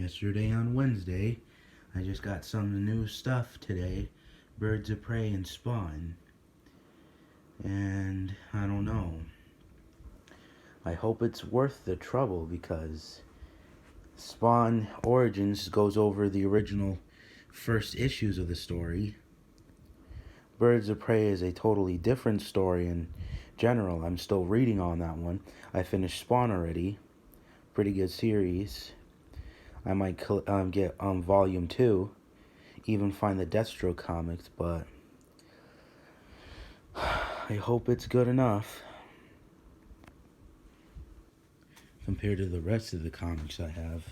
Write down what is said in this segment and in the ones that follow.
yesterday on Wednesday. I just got some new stuff today. Birds of Prey and Spawn. And I don't know. I hope it's worth the trouble because Spawn Origins goes over the original first issues of the story. Birds of Prey is a totally different story in general. I'm still reading on that one. I finished Spawn already. Pretty good series. I might get volume 2. Even find the Deathstroke comics, but I hope it's good enough compared to the rest of the comics I have.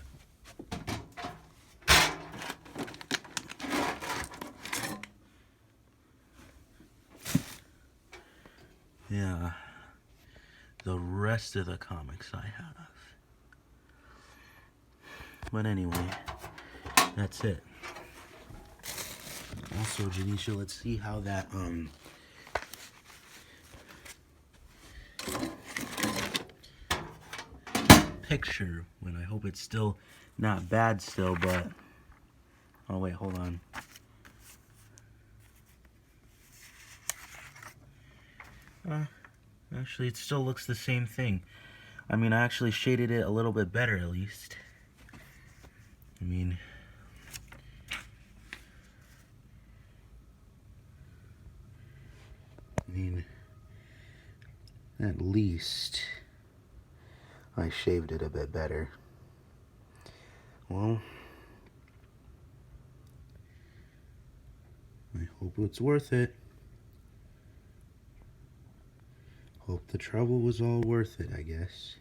Yeah, the rest of the comics I have. But anyway, that's it. Also, Janisha, let's see how that picture, when I hope it's still not bad still, but oh wait, hold on. Actually, it still looks the same thing. I mean, I actually shaded it a little bit better, at least. I mean, at least I shaved it a bit better. Well, I hope it's worth it. Hope the trouble was all worth it, I guess.